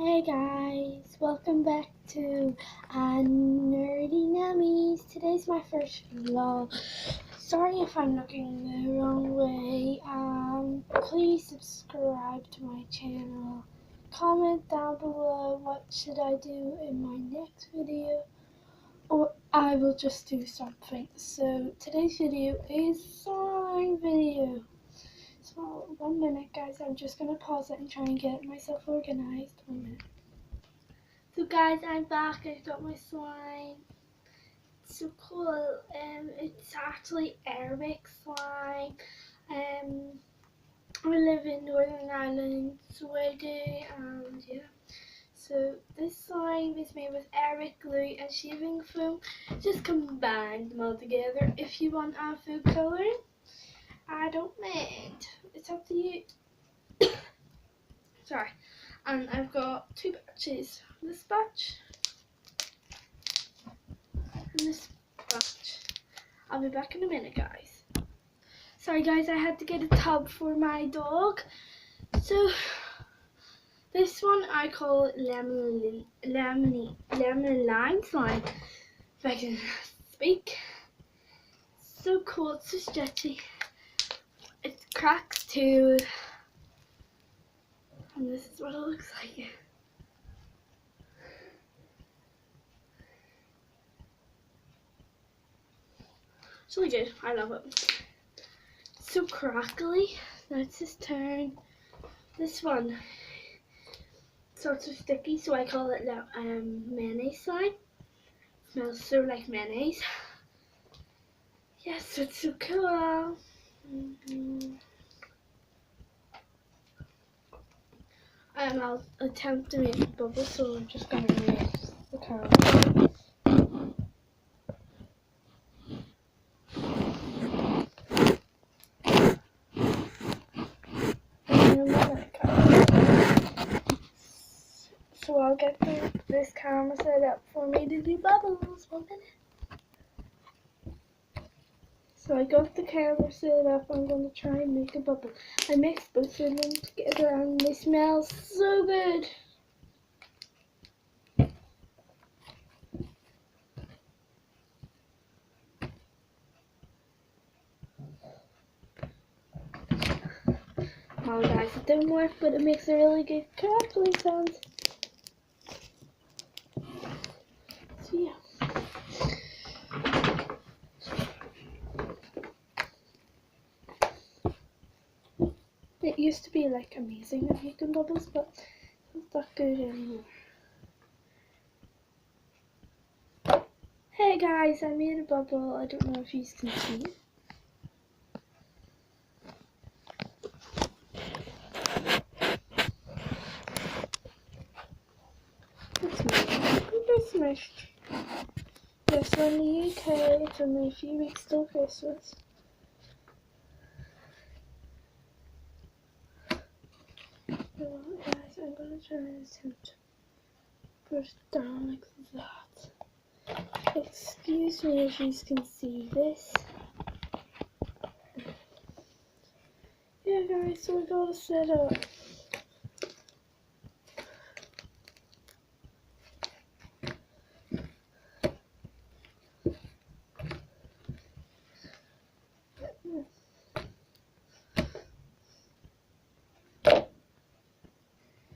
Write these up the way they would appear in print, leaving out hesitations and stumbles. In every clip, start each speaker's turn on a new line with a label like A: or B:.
A: Hey guys, welcome back to Nerdy Nummies. Today's my first vlog. Sorry if I'm looking the wrong way. Please subscribe to my channel. Comment down below what should I do in my next video, or I will just do something. So today's video is slime video. So 1 minute guys, I'm just gonna pause it and try and get myself organized. 1 minute. So guys, I'm back. I got my slime. It's so cool. It's actually Wick slime. I live in Northern Ireland, Sweden, and yeah. So this slime is made with Wick glue and shaving foam. Just combine them all together. If you want add food coloring, I don't mind. It's up to you. Sorry. And I've got 2 batches. This batch and this batch. I'll be back in a minute, guys. Sorry guys, I had to get a tub for my dog. So this one I call it lemon lime slime, if I can speak. So cool, it's so stretchy. It cracks too. And this is what it looks like. It's really good. I love it. It's so crackly. Now it's his turn. This one sort of sticky, so I call it mayonnaise slime. Smells so like mayonnaise. Yes, it's so cool. I'll attempt to make bubbles, so I'm just going to make the caramel. So I'll get this camera set up for me to do bubbles. 1 minute. So I got the camera set up. I'm going to try and make a bubble. I mixed both of them together and they smell so good. Oh guys, it didn't work, but it makes a really good crackling sound. So yeah. It used to be like amazing at making bubbles, but it's not good anymore. Hey guys, I made a bubble. I don't know if you can see it. It's smashed. Yes, we're in the UK. It's only a few weeks till Christmas. So guys, I'm gonna try and attempt to put it down like that. Excuse me if you can see this. Yeah guys, so we got it set up.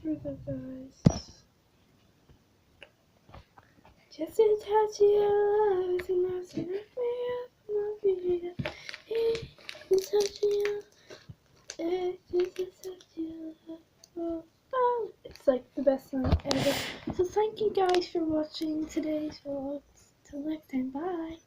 A: Here we go guys. Just to touch your eyes and I say me up, my video. Just touch you. Just to touch you. Oh, it's like the best song ever. So thank you guys for watching today's vlog. Till next time, bye.